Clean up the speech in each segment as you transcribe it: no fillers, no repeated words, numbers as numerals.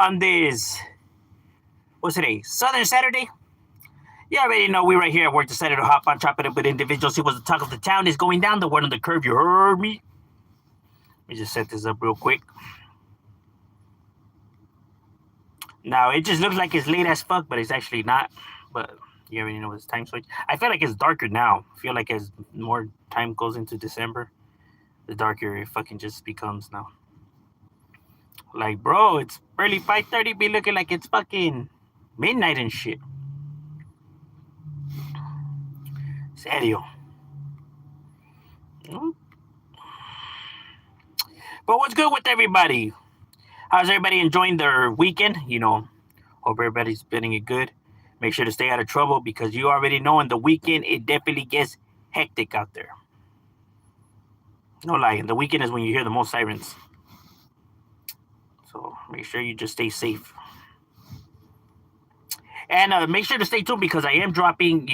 On this, what's today? Southern Saturday? You already know we right here at work decided to hop on, chop it up with individuals. See what the talk of the town is going down. The word on the curve, you heard me? Let me just set this up real quick. Now, it just looks like it's late as fuck, but it's actually not. But you already know it's time switch. I feel like it's darker now. I feel like as more time goes into December, the darker it fucking just becomes now. Like, bro, it's early 5:30, be looking like it's fucking midnight and shit. Serio. But what's good with everybody? How's everybody enjoying their weekend? Hope everybody's spending it good. Make sure to stay out of trouble because you already know in the weekend it definitely gets hectic out there. No lie, the weekend is when you hear the most sirens. So make sure you just stay safe. And make sure to stay tuned because I am dropping,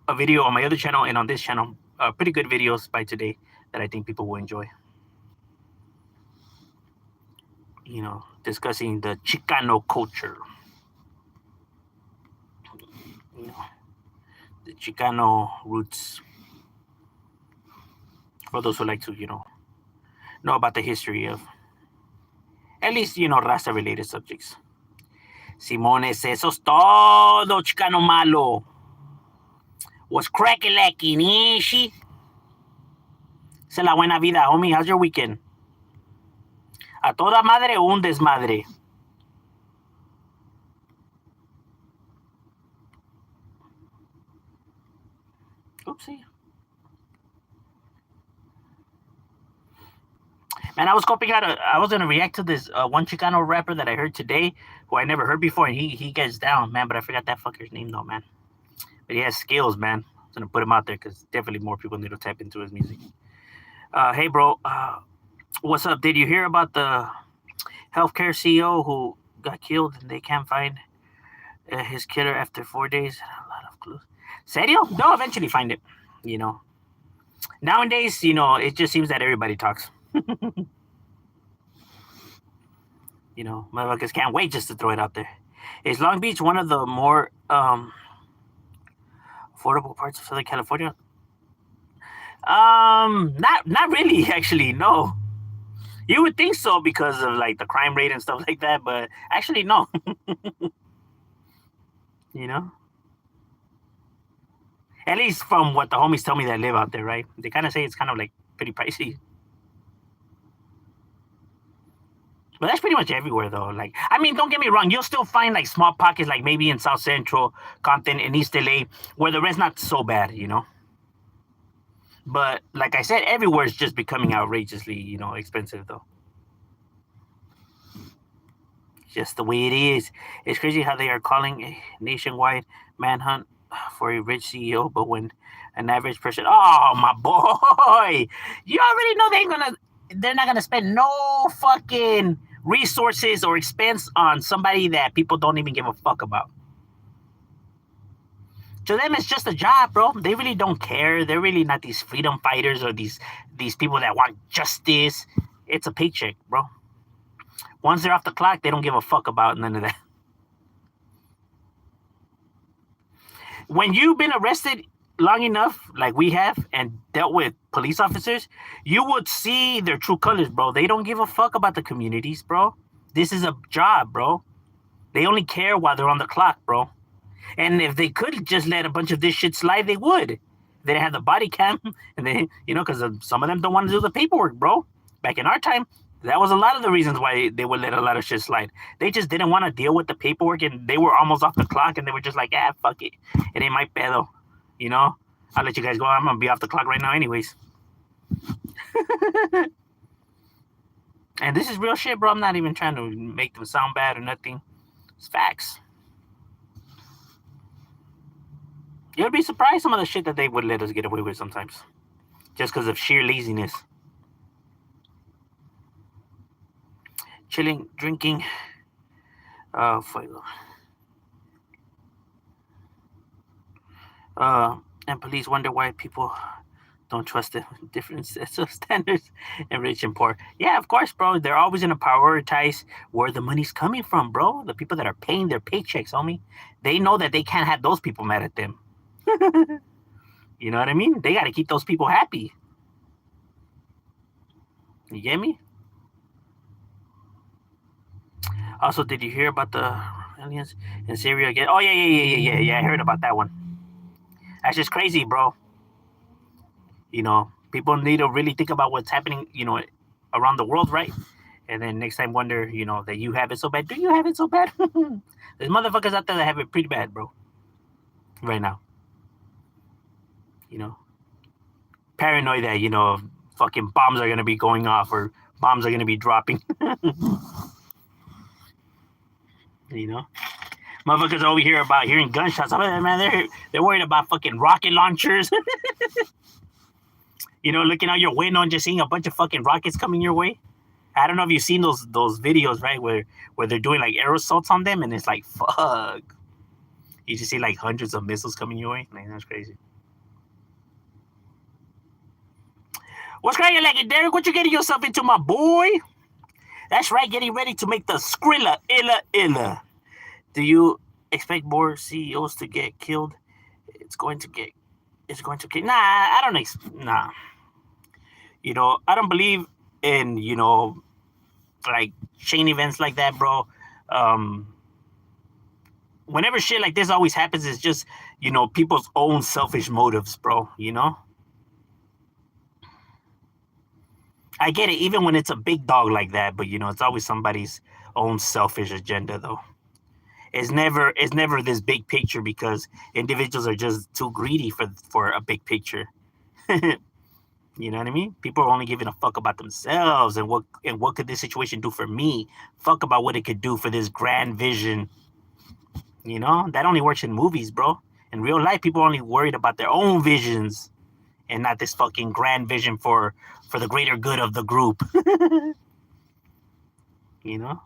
a video on my other channel and on this channel. Pretty good videos by today that I think people will enjoy. Discussing the Chicano culture. The Chicano roots. For those who like to, know about the history of, at least, raza related subjects. Simones, eso es todo, Chicano malo. Was cracking like Inishi. Esa es la buena vida, homie. How's your weekend? ¿A toda madre o un desmadre? Oopsie. Man, I was I was gonna react to this one Chicano rapper that I heard today, who I never heard before, and he gets down, man. But I forgot that fucker's name though, man. But he has skills, man. I was gonna put him out there because definitely more people need to tap into his music. Hey, bro, what's up? Did you hear about the healthcare CEO who got killed and they can't find his killer after 4 days? A lot of clues. Serio? They'll eventually find it. Nowadays, it just seems that everybody talks. Motherfuckers can't wait just to throw it out there. Is Long Beach one of the more affordable parts of Southern California? Not really, actually. No, you would think so because of like the crime rate and stuff like that, but actually no. At least from what the homies tell me that live out there, right? They kind of say it's kind of like pretty pricey. But that's pretty much everywhere, though. Like, I mean, don't get me wrong. You'll still find like small pockets, like maybe in South Central, Compton, and East LA, where the rent's not so bad, But like I said, everywhere is just becoming outrageously, expensive, though. Just the way it is. It's crazy how they are calling a nationwide manhunt for a rich CEO, but when an average person, oh my boy, you already know they're not gonna spend no fucking resources or expense on somebody that people don't even give a fuck about. To them, it's just a job, bro. They really don't care. They're really not these freedom fighters or these people that want justice. It's a paycheck, bro. Once they're off the clock, they don't give a fuck about none of that. When you've been arrested long enough, like we have, and dealt with police officers, you would see their true colors, bro. They don't give a fuck about the communities, bro. This is a job, bro. They only care while they're on the clock, bro. And if they could just let a bunch of this shit slide, they would. They didn't have the body cam, and they, because some of them don't want to do the paperwork, bro. Back in our time, that was a lot of the reasons why they would let a lot of shit slide. They just didn't want to deal with the paperwork, and they were almost off the clock, and they were just like, fuck it. It ain't my pedo, I'll let you guys go. I'm going to be off the clock right now anyways. And this is real shit, bro. I'm not even trying to make them sound bad or nothing. It's facts. You'd be surprised some of the shit that they would let us get away with sometimes. Just because of sheer laziness. Chilling, drinking. And police wonder why people Don't trust the different sets of standards and rich and poor. Yeah, of course, bro. They're always gonna prioritize where the money's coming from, bro. The people that are paying their paychecks, homie. They know that they can't have those people mad at them. You know what I mean? They gotta keep those people happy. You get me? Also, did you hear about the aliens in Syria again? Oh yeah. I heard about that one. That's just crazy, bro. You know, people need to really think about what's happening, around the world, right? And then next time wonder, that you have it so bad. Do you have it so bad? There's motherfuckers out there that have it pretty bad, bro. Right now. You know. Paranoid that, fucking bombs are gonna be going off or bombs are gonna be dropping. you know. Motherfuckers over here about hearing gunshots. Man, they're worried about fucking rocket launchers. Looking out your window and just seeing a bunch of fucking rockets coming your way. I don't know if you've seen those videos, right, where they're doing like air assaults on them, and it's like, fuck. You just see like hundreds of missiles coming your way. Like, that's crazy. What's cracking, like it, Derek? What you getting yourself into, my boy? That's right, getting ready to make the Skrilla illa. Do you expect more CEOs to get killed? It's going to kill. Nah, I don't. Nah. I don't believe in like chain events like that, bro. Whenever shit like this always happens, it's just people's own selfish motives, bro. I get it, even when it's a big dog like that, but it's always somebody's own selfish agenda, though. It's never this big picture because individuals are just too greedy for a big picture. You know what I mean? People are only giving a fuck about themselves and what could this situation do for me. Fuck about what it could do for this grand vision. That only works in movies, bro. In real life, people are only worried about their own visions and not this fucking grand vision for the greater good of the group. you know?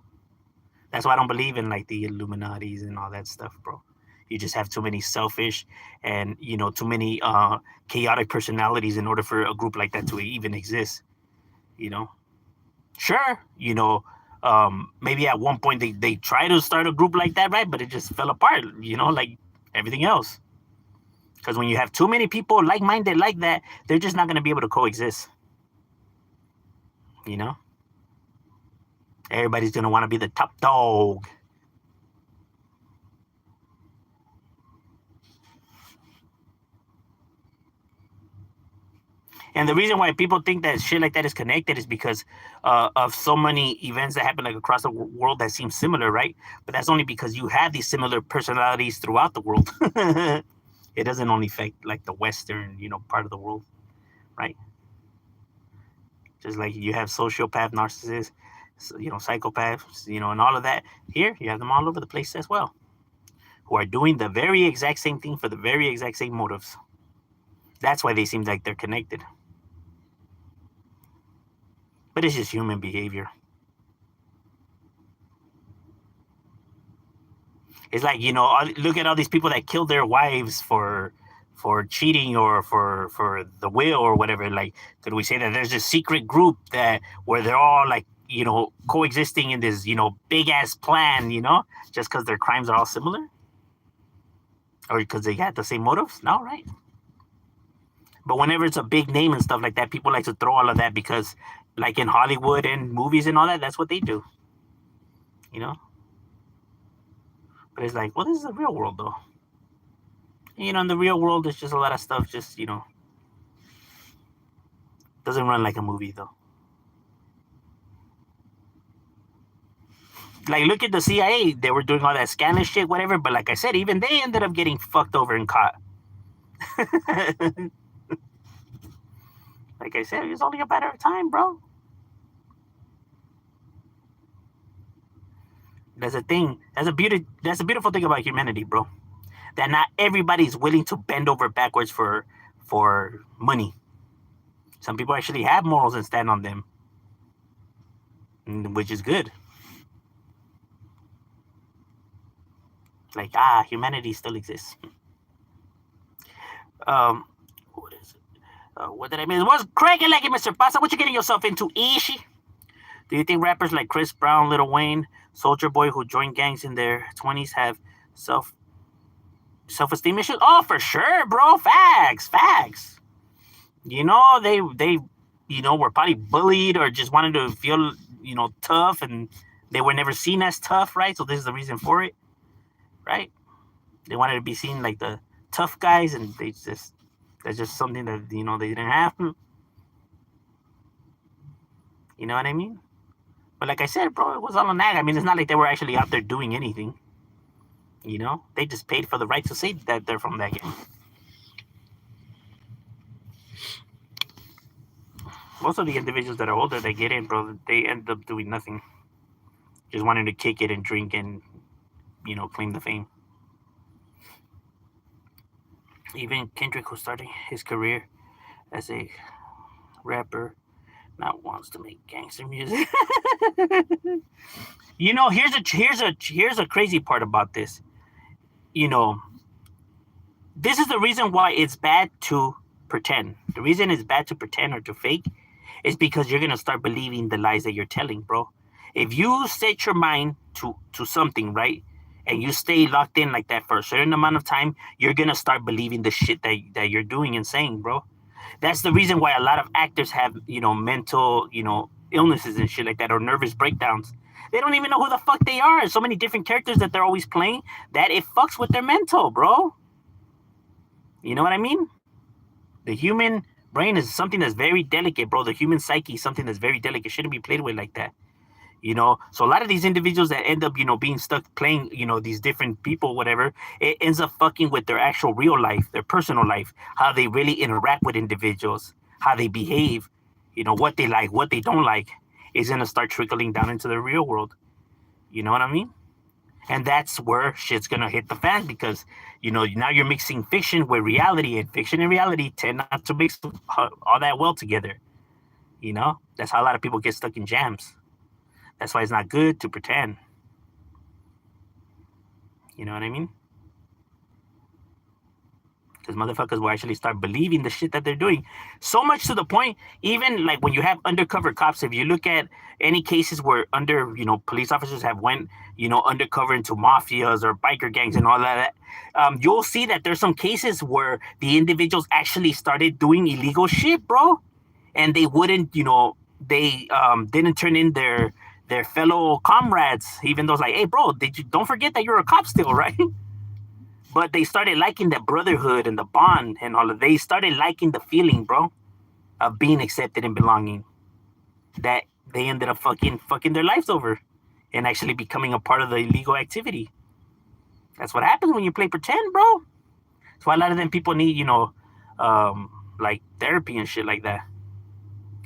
That's why I don't believe in like the Illuminatis and all that stuff, bro. You just have too many selfish and too many chaotic personalities in order for a group like that to even exist. Sure, maybe at one point they try to start a group like that, right? But it just fell apart, like everything else. Because when you have too many people like-minded like that, they're just not going to be able to coexist. Everybody's going to want to be the top dog. And the reason why people think that shit like that is connected is because of so many events that happen like across the world that seem similar, right? But that's only because you have these similar personalities throughout the world. It doesn't only affect like the Western, part of the world, right? Just like you have sociopath, narcissists, psychopaths, and all of that. Here, you have them all over the place as well, who are doing the very exact same thing for the very exact same motives. That's why they seem like they're connected. But it's just human behavior. It's like, look at all these people that killed their wives for cheating or for the will or whatever. Like, could we say that there's a secret group where they're all like, coexisting in this, big ass plan, just because their crimes are all similar? Or because they got the same motives? No, right? But whenever it's a big name and stuff like that, people like to throw all of that because, like in Hollywood and movies and all that, that's what they do. But it's like, well, this is the real world, though. In the real world, there's just a lot of stuff just, doesn't run like a movie, though. Like, look at the CIA. They were doing all that scandalous shit, whatever. But like I said, even they ended up getting fucked over and caught. Like I said, it's only a matter of time, bro. That's a thing. That's a beautiful thing about humanity, bro. That not everybody's willing to bend over backwards for money. Some people actually have morals and stand on them, which is good. Like, humanity still exists. What is it? What did I miss? What's cracking like it, Mr. Pasa? What you getting yourself into, Ishi? Do you think rappers like Chris Brown, Lil Wayne, Soldier Boy, who joined gangs in their 20s, have self esteem issues? Oh, for sure, bro. Facts. They were probably bullied or just wanted to feel tough, and they were never seen as tough, right? So this is the reason for it, right? They wanted to be seen like the tough guys, and that's just something that they didn't have. You know what I mean? But like I said, bro, it was all on that. I mean, it's not like they were actually out there doing anything. They just paid for the right to say that they're from that gang. Most of the individuals that are older that get in, bro, they end up doing nothing. Just wanting to kick it and drink and, claim the fame. Even Kendrick, who started his career as a rapper, now wants to make gangster music. Here's a crazy part about this. This is the reason why it's bad to pretend. The reason it's bad to pretend or to fake is because you're gonna start believing the lies that you're telling, bro. If you set your mind to something, right, and you stay locked in like that for a certain amount of time, you're gonna start believing the shit that you're doing and saying, bro. That's the reason why a lot of actors have, mental, illnesses and shit like that, or nervous breakdowns. They don't even know who the fuck they are. So many different characters that they're always playing that it fucks with their mental, bro. You know what I mean? The human brain is something that's very delicate, bro. The human psyche is something that's very delicate. It shouldn't be played with like that. So a lot of these individuals that end up, being stuck playing, these different people, whatever, it ends up fucking with their actual real life, their personal life, how they really interact with individuals, how they behave, what they like, what they don't like, is going to start trickling down into the real world. You know what I mean? And that's where shit's going to hit the fan because, now you're mixing fiction with reality, and fiction and reality tend not to mix all that well together. That's how a lot of people get stuck in jams. That's why it's not good to pretend. You know what I mean? Because motherfuckers will actually start believing the shit that they're doing. So much to the point, even like when you have undercover cops, if you look at any cases where police officers have went, undercover into mafias or biker gangs and all that, you'll see that there's some cases where the individuals actually started doing illegal shit, bro. And they wouldn't, they didn't turn in their fellow comrades, even though it's like, hey, bro, don't forget that you're a cop still, right? But they started liking the brotherhood and the bond and all of. They started liking the feeling, bro, of being accepted and belonging. That they ended up fucking their lives over, and actually becoming a part of the illegal activity. That's what happens when you play pretend, bro. That's why a lot of them people need, like therapy and shit like that,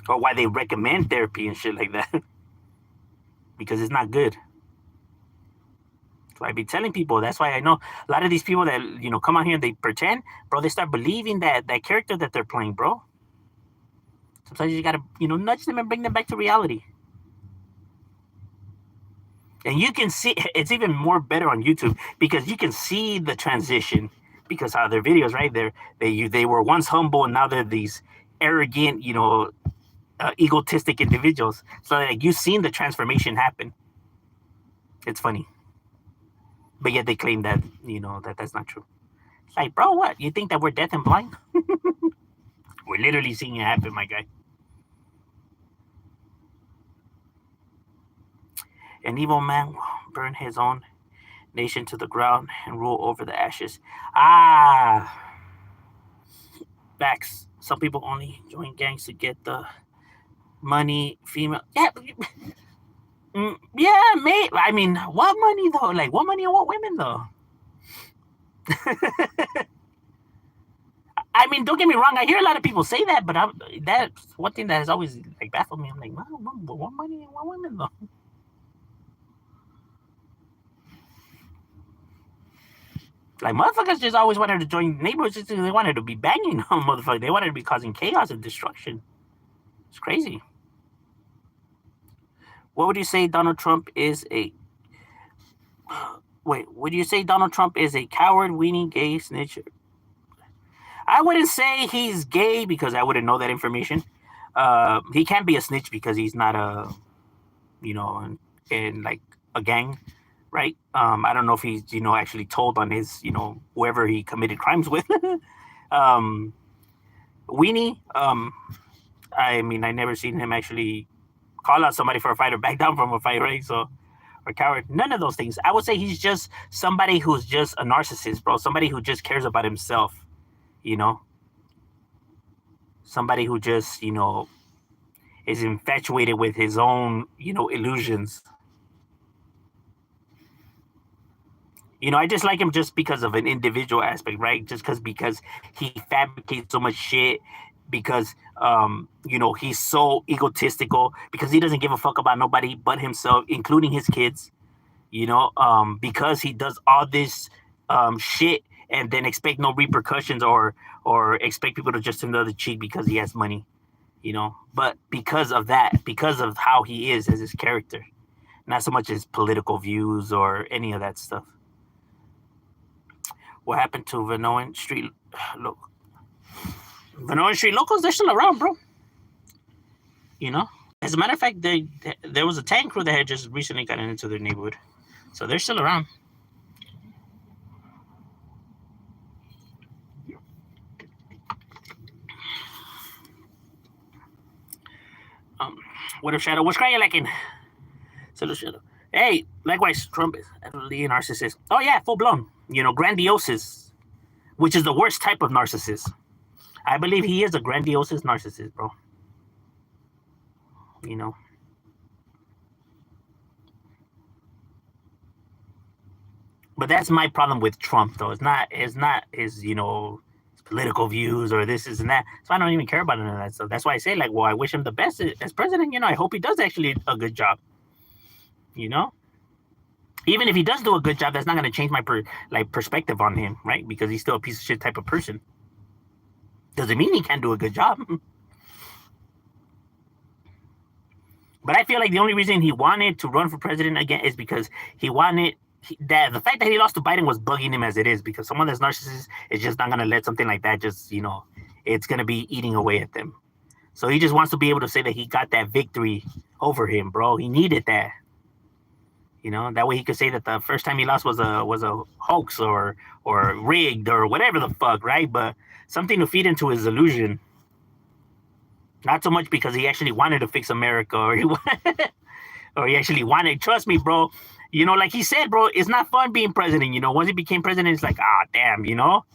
or why they recommend therapy and shit like that. Because it's not good. So I be telling people. That's why I know a lot of these people that come out here and they pretend, bro. They start believing that character that they're playing, bro. Sometimes you gotta nudge them and bring them back to reality. And you can see it's even more better on YouTube because you can see the transition because how their videos, right? They were once humble and now they're these arrogant, egotistic individuals. So like you've seen the transformation happen. It's funny, but yet they claim that that's not true. It's like, bro, what? You think that we're deaf and blind? We're literally seeing it happen, my guy. An evil man burn his own nation to the ground and rule over the ashes. Facts. Some people only join gangs to get the money, female. Yeah, mate. I mean, what money though? Like, what money and what women though? I mean, don't get me wrong. I hear a lot of people say that, but that's one thing that has always like baffled me. I'm like, what money and what women though? Like motherfuckers just always wanted to join neighborhoods. They wanted to be banging on motherfuckers. They wanted to be causing chaos and destruction. It's crazy. What would you say Donald Trump is a... Wait, would you say Donald Trump is a coward, weenie, gay, snitch? I wouldn't say he's gay because I wouldn't know that information. He can't be a snitch because he's not a, you know, in like a gang, right? I don't know if he's, actually told on his, whoever he committed crimes with. um, Weenie, I mean, I never seen him actually call out somebody for a fight or back down from a fight, right? So, or coward, none of those things. I would say he's just somebody who's just a narcissist, bro. Somebody who just cares about himself, you know? Somebody who just, is infatuated with his own, illusions. I just like him just because of an individual aspect, right? Just because he fabricates so much shit, because he's so egotistical, because he doesn't give a fuck about nobody but himself, including his kids. Because he does all this shit and then expect no repercussions, or expect people to just turn the other cheek because he has money. But because of that, because of how he is as his character, not so much his political views or any of that stuff. What happened to Vinoan Street? Vinoan Street locals, they're still around, bro. As a matter of fact, there was a tank crew that had just recently gotten into their neighborhood, so they're still around. What up, Shadow? What's crying like in? Hello, Shadow. Hey, likewise, Trump is absolutely a narcissist. Oh yeah, full blown. Grandiosis, which is the worst type of narcissist. I believe he is a grandiosis narcissist, bro. But that's my problem with Trump, though. It's not his, political views or this is and that. So I don't even care about none of that stuff. That's why I say, like, well, I wish him the best as president. I hope he does actually a good job. Even if he does do a good job, that's not going to change my perspective on him, right? Because he's still a piece of shit type of person. Doesn't mean he can't do a good job. But I feel like the only reason he wanted to run for president again is because he wanted the fact that he lost to Biden was bugging him as it is, because someone that's narcissist is just not going to let something like that just, it's going to be eating away at them. So he just wants to be able to say that he got that victory over him, bro. He needed that. That way he could say that the first time he lost was a hoax or rigged or whatever the fuck, right? But something to feed into his illusion. Not so much because he actually wanted to fix America, or he actually wanted. Trust me, bro. Like he said, bro, it's not fun being president. Once he became president, it's like, damn.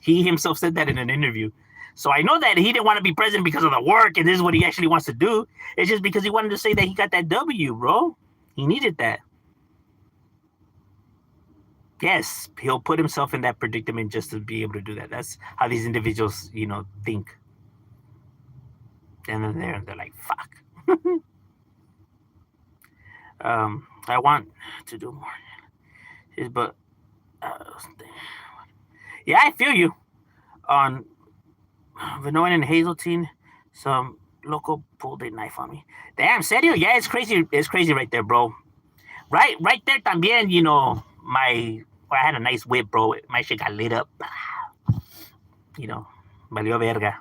He himself said that in an interview. So I know that he didn't want to be president because of the work and this is what he actually wants to do. It's just because he wanted to say that he got that W, bro. He needed that. Yes, he'll put himself in that predicament just to be able to do that. That's how these individuals, think. And then they're like, fuck. I want to do more. But yeah, I feel you on Vinoan and Hazeltine. Some local pulled a knife on me. Damn, serio? Yeah, it's crazy. It's crazy right there, bro. Right there también, I had a nice whip, bro. My shit got lit up. Valió verga.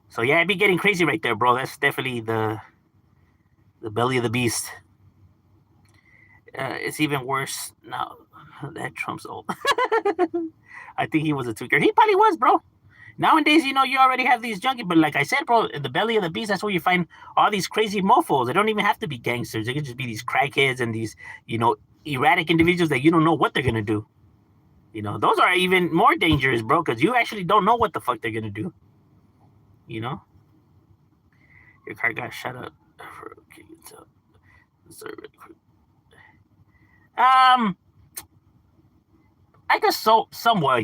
So yeah, it'd be getting crazy right there, bro. That's definitely the belly of the beast. It's even worse now that Trump's old. I think he was a tweaker. He probably was, bro. Nowadays, you already have these junkies, but like I said, bro, the belly of the beast, that's where you find all these crazy mofos. They don't even have to be gangsters. They could just be these crackheads and these, erratic individuals that you don't know what they're going to do. Those are even more dangerous, bro, because you actually don't know what the fuck they're going to do. Your car got shut up. Okay, sorry, really quick. I guess somewhat,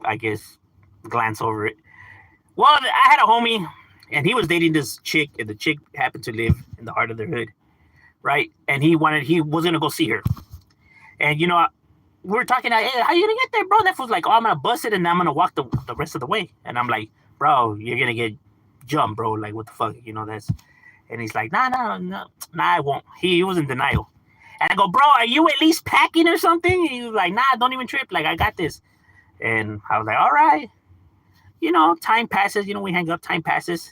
I guess, glance over it. Well, I had a homie, and he was dating this chick, and the chick happened to live in the heart of the hood, right? And he was gonna go see her, and we were talking. Hey, how you gonna get there, bro? That was like, I'm gonna bust it, and I'm gonna walk the rest of the way. And I'm like, bro, you're gonna get jumped, bro. Like, what the fuck, that's. And he's like, nah, I won't. He was in denial. And I go, bro, are you at least packing or something? And he was like, nah, don't even trip. Like, I got this. And I was like, all right. time passes. We hang up. Time passes.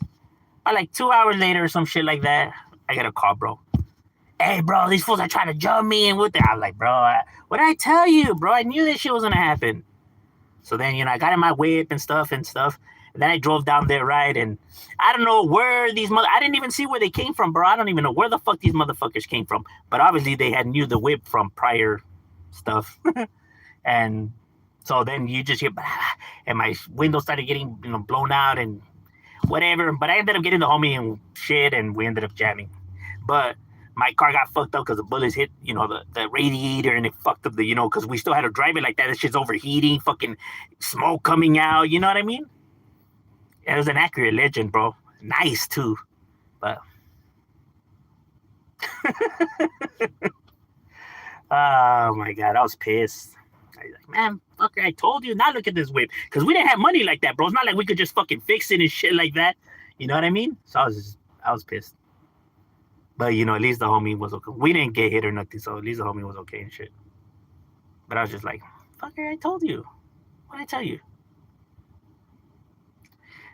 Like 2 hours later or some shit like that, I get a call, bro. Hey, bro, these fools are trying to jump me and with it. I was like, bro, what did I tell you, bro? I knew this shit was gonna happen. So then, I got in my whip and stuff. And then I drove down there, right? And I don't know where I didn't even see where they came from, bro. I don't even know where the fuck these motherfuckers came from. But obviously they had knew the whip from prior stuff. And so then you just hear, and my window started getting, blown out and whatever. But I ended up getting the homie and shit, and we ended up jamming. But my car got fucked up because the bullets hit, the radiator, and it fucked up the, because we still had to drive it like that. That shit's overheating, fucking smoke coming out. You know what I mean? It was an accurate legend, bro. Nice too, but oh my god, I was pissed. I was like, man, fucker, I told you. Now look at this whip, because we didn't have money like that, bro. It's not like we could just fucking fix it and shit like that. You know what I mean? So I was pissed. But at least the homie was okay. We didn't get hit or nothing, so at least the homie was okay and shit. But I was just like, fucker, I told you. What did I tell you?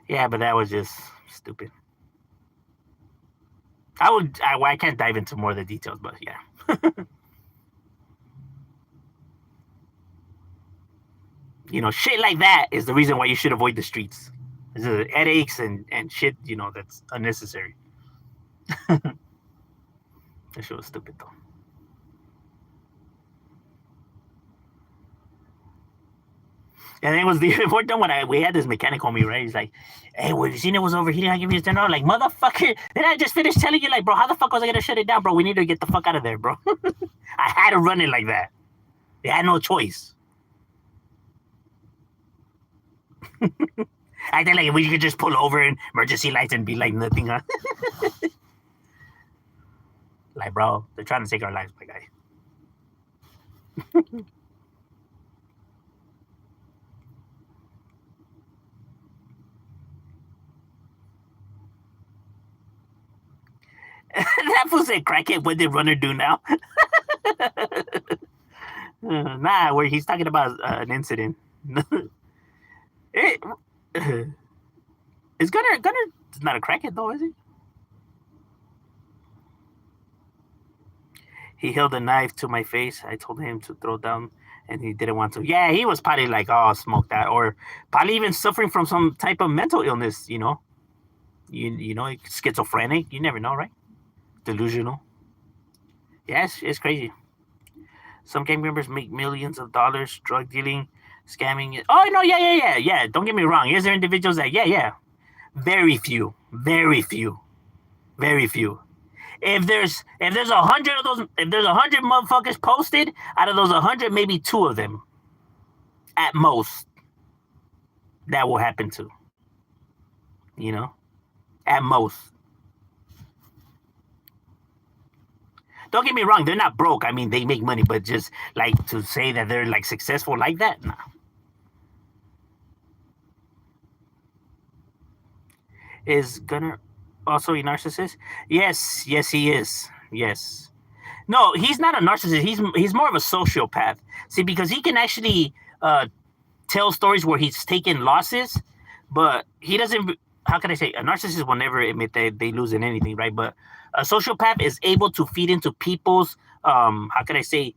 Yeah, but that was just stupid. I can't dive into more of the details, but yeah. Shit like that is the reason why you should avoid the streets. This is headaches and shit, that's unnecessary. That shit was stupid, though. And then it was the important one. We had this mechanic homie, right? He's like, hey, well, you seen it was overheating? I give you his $10. Like, motherfucker. Then I just finished telling you, like, bro, how the fuck was I going to shut it down, bro? We need to get the fuck out of there, bro. I had to run it like that. They had no choice. I think like we could just pull over and emergency lights and be like nothing, huh? Like, bro, they're trying to take our lives, my guy. That fool said, crackhead, what did Runner do now? Nah, where he's talking about an incident. It's Gunner not a crackhead, though, is he? He held a knife to my face. I told him to throw down, and he didn't want to. Yeah, he was probably like, oh, smoke that. Or probably even suffering from some type of mental illness, schizophrenic. You never know, right? Delusional. Yeah, it's crazy. Some gang members make millions of dollars drug dealing, scamming. Oh, no, yeah. Don't get me wrong. Is there individuals that, yeah. Very few. If there's 100 of those, if there's 100 motherfuckers posted, out of those 100, maybe 2 of them, at most, that will happen to. At most. Don't get me wrong, they're not broke. I mean, they make money, but just like to say that they're like successful like that, nah. Is Gunner also a narcissist? Yes, he is. Yes. No, he's not a narcissist. He's more of a sociopath. See, because he can actually tell stories where he's taken losses, but he doesn't. How can I say? A narcissist will never admit that they lose in anything, right? But a sociopath is able to feed into people's how can I say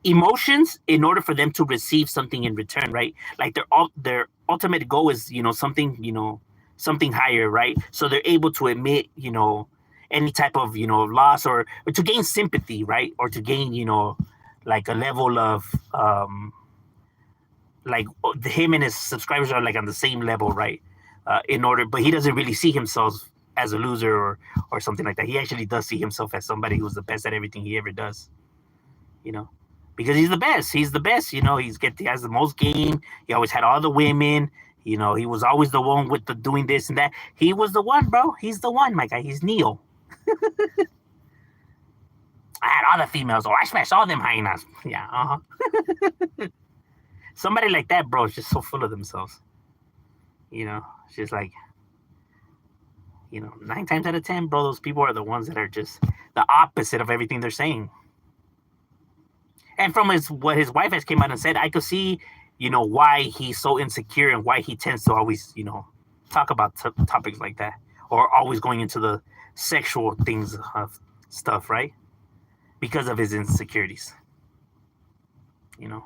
emotions in order for them to receive something in return, right? Like their ultimate goal is something higher, right? So they're able to admit any type of loss or to gain sympathy, right? Or to gain like a level of like him and his subscribers are like on the same level, right? But he doesn't really see himself as a loser or something like that. He actually does see himself as somebody who's the best at everything he ever does, because he's the best. He has the most game. He always had all the women. He was always the one with the doing this and that. He was the one, bro. He's the one, my guy. He's Neo. I had all the females, or I smashed all them hyenas. Yeah, Somebody like that, bro, is just so full of themselves. It's just like, 9 times out of 10, bro, those people are the ones that are just the opposite of everything they're saying. And from what his wife has came out and said, I could see, why he's so insecure and why he tends to always, talk about topics like that, or always going into the sexual things of stuff, right? Because of his insecurities. You know,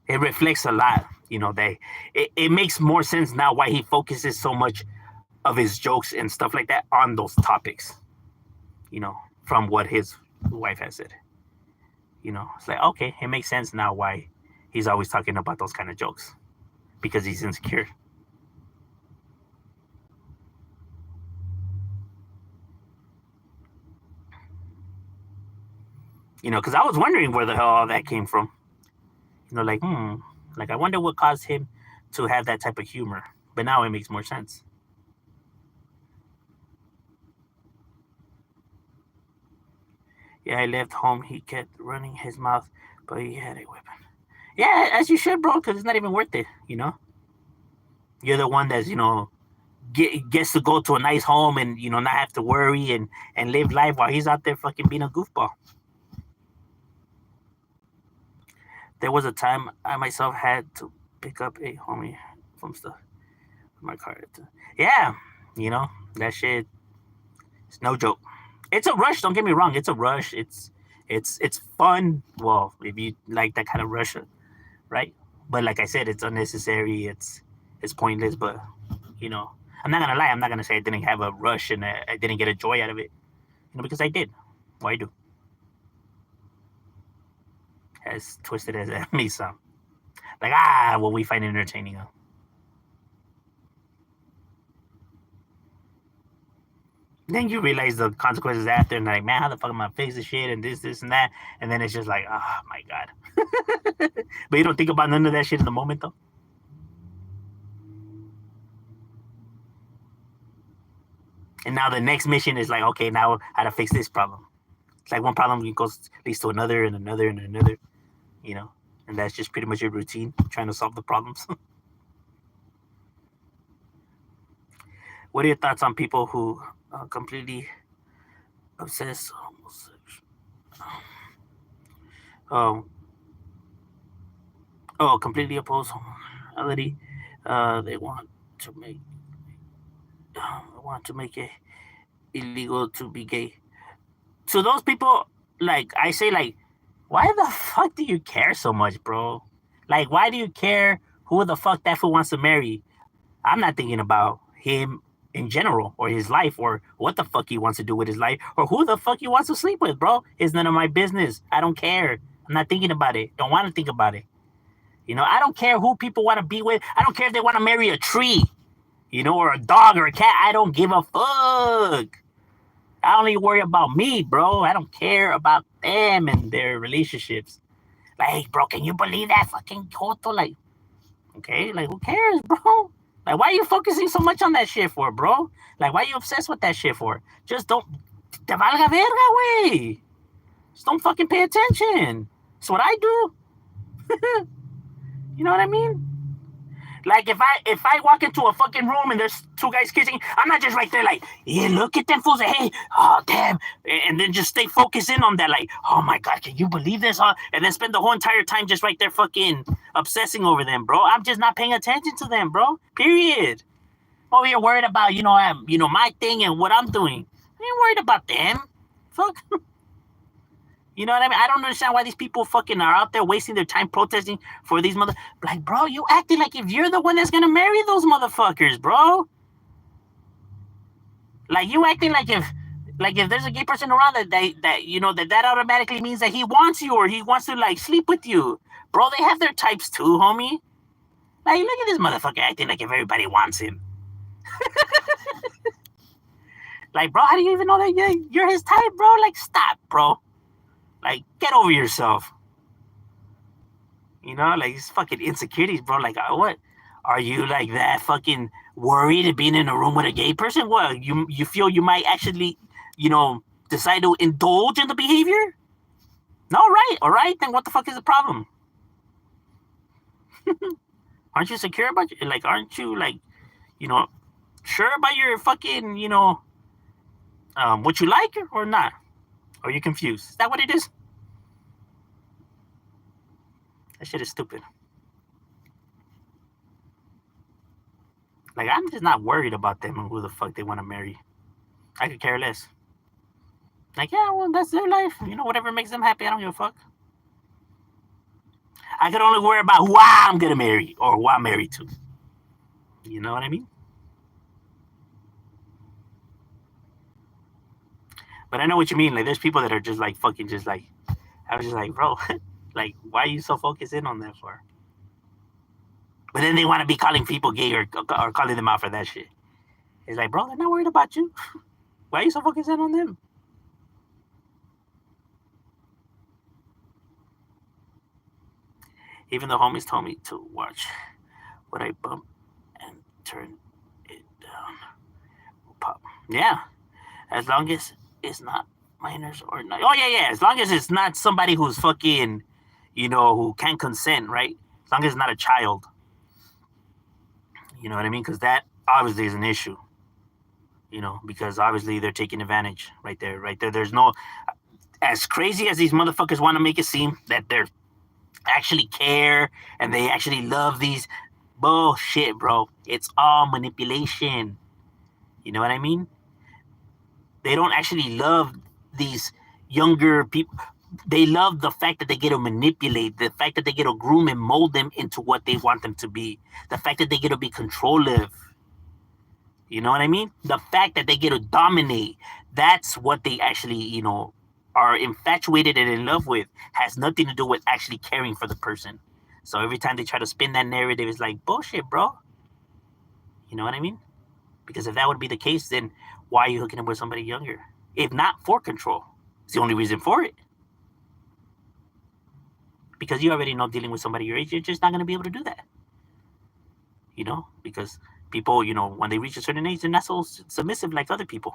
it reflects a lot. It makes more sense now why he focuses so much of his jokes and stuff like that on those topics. From what his wife has said. It's like, okay, it makes sense now why he's always talking about those kind of jokes, because he's insecure. Because I was wondering where the hell all that came from. Like I wonder what caused him to have that type of humor. But now it makes more sense. Yeah, I left home. He kept running his mouth, but he had a weapon. Yeah, as you should, bro, because it's not even worth it. You're the one that's gets to go to a nice home and not have to worry and live life while he's out there fucking being a goofball. There was a time I myself had to pick up a homie from stuff my car. Yeah, that shit. It's no joke. It's a rush. Don't get me wrong. It's a rush. It's fun. Well, if you like that kind of rush, right? But like I said, it's unnecessary. It's pointless. But I'm not gonna lie. I'm not gonna say I didn't have a rush and I didn't get a joy out of it. Because I did. Well, I do. As twisted as that may sound. Like, what we find entertaining. Then you realize the consequences after, and like, man, how the fuck am I face this shit and this, and that, and then it's just like, oh my god. But you don't think about none of that shit in the moment, though. And now the next mission is like, okay, now how to fix this problem. It's like one problem goes leads to another and another and another, and that's just pretty much your routine, trying to solve the problems. What are your thoughts on people who completely obsess? Um, completely oppose homosexuality. They want to make it illegal to be gay. So those people, like, I say, like, why the fuck do you care so much, bro? Like, why do you care who the fuck that fool wants to marry? I'm not thinking about him in general, or his life, or what the fuck he wants to do with his life, or who the fuck he wants to sleep with, bro. It's none of my business. I don't care. I'm not thinking about it. Don't want to think about it. I don't care who people want to be with. I don't care if they want to marry a tree, or a dog or a cat. I don't give a fuck. I only worry about me, bro. I don't care about them and their relationships. Like, bro, can you believe that fucking Koto? Like, okay, like, who cares, bro? Like, why are you focusing so much on that shit for, bro? Like, why are you obsessed with that shit for? Just don't. Te valga verga, wey. Just don't fucking pay attention. That's what I do. You know what I mean? Like, if I walk into a fucking room and there's two guys kissing, I'm not just right there like, yeah, look at them fools. Hey, oh damn, and then just stay focused in on that. Like, oh my god, can you believe this? Huh? And then spend the whole entire time just right there fucking obsessing over them, bro. I'm just not paying attention to them, bro. Period. Oh, you're worried about my thing and what I'm doing. I ain't worried about them. Fuck. You know what I mean? I don't understand why these people fucking are out there wasting their time protesting for these mother. Like, bro, you acting like if you're the one that's gonna marry those motherfuckers, bro. Like, you acting like if there's a gay person around that automatically means that he wants you or he wants to like sleep with you, bro. They have their types too, homie. Like, look at this motherfucker acting like if everybody wants him. Like, bro, how do you even know that you're his type, bro? Like, stop, bro. Like, get over yourself. Like, these fucking insecurities, bro. Like, what? Are you like that fucking worried of being in a room with a gay person? What? You feel you might actually, decide to indulge in the behavior? No, right? All right. Then what the fuck is the problem? Aren't you secure about it? Like, aren't you like, sure about your fucking, what you like or not? Or are you confused? Is that what it is? That shit is stupid. Like, I'm just not worried about them and who the fuck they want to marry. I could care less. Like, yeah, well, that's their life. You know, whatever makes them happy, I don't give a fuck. I could only worry about who I'm gonna marry or who I'm married to. You know what I mean? But I know what you mean. Like, there's people that are just like fucking just like, I was just like, bro, like, why are you so focused in on that for? But then they want to be calling people gay or calling them out for that shit. It's like, bro, they're not worried about you. Why are you so focused in on them? Even the homies told me to watch what I bump and turn it down. Pop. Yeah. As long as it's not minors or not. Oh, yeah. As long as it's not somebody who's fucking, you know, who can't consent, right? As long as it's not a child. You know what I mean? Because that obviously is an issue. You know, because obviously they're taking advantage right there. There's no, as crazy as these motherfuckers want to make it seem that they're actually care and they actually love these, bullshit, bro. It's all manipulation. You know what I mean? They don't actually love these younger people. They love the fact that they get to manipulate, the fact that they get to groom and mold them into what they want them to be, the fact that they get to be controlling. You know what I mean? The fact that they get to dominate, that's what they actually, you know, are infatuated and in love with, has nothing to do with actually caring for the person. So every time they try to spin that narrative, it's like, bullshit, bro. You know what I mean? Because if that would be the case, then why are you hooking up with somebody younger? If not for control. It's the only reason for it. Because you already know dealing with somebody your age, you're just not going to be able to do that. You know? Because people, you know, when they reach a certain age, they're not so submissive like other people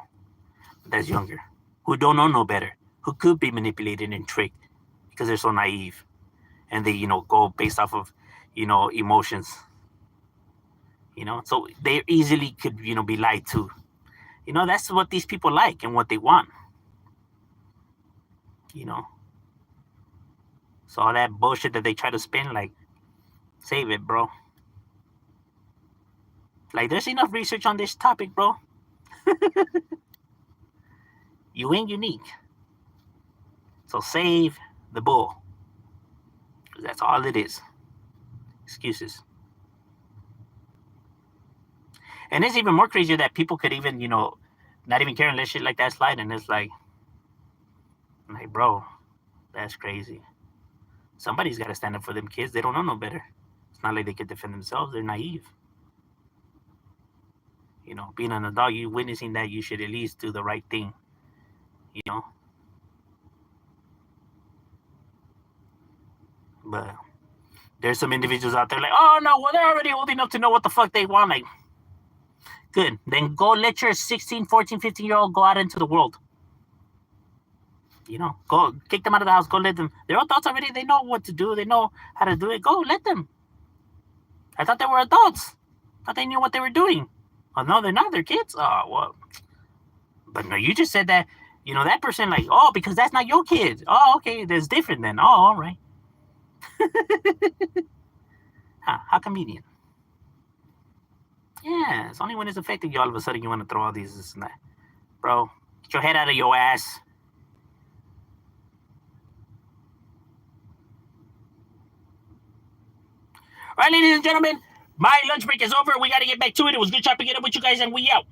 that's younger, who don't know no better, who could be manipulated and tricked because they're so naive. And they, you know, go based off of, you know, emotions. You know? So they easily could, you know, be lied to. You know, that's what these people like and what they want. You know? So all that bullshit that they try to spin, like, save it, bro. Like, there's enough research on this topic, bro. You ain't unique. So save the bull. That's all it is. Excuses. And it's even more crazier that people could even, you know, not even care and let shit like that slide. And it's like, bro, that's crazy. Somebody's got to stand up for them kids. They don't know no better. It's not like they could defend themselves. They're naive. You know, being an adult, you witnessing that, you should at least do the right thing. You know? But there's some individuals out there like, oh, no, well, they're already old enough to know what the fuck they want. Like, good. Then go let your 16, 14, 15-year-old go out into the world. You know, go kick them out of the house. Go let them. They're adults already. They know what to do. They know how to do it. Go let them. I thought they were adults. I thought they knew what they were doing. Oh, no, they're not. They're kids. Oh, well. But no, you just said that, you know, that person like, oh, because that's not your kid. Oh, okay. That's different then. Oh, all right. How convenient. Yeah, it's only when it's affecting you all of a sudden you want to throw all these this and that. Bro, get your head out of your ass. All right, ladies and gentlemen, my lunch break is over. We got to get back to it. It was good chopping it up with you guys, and we out.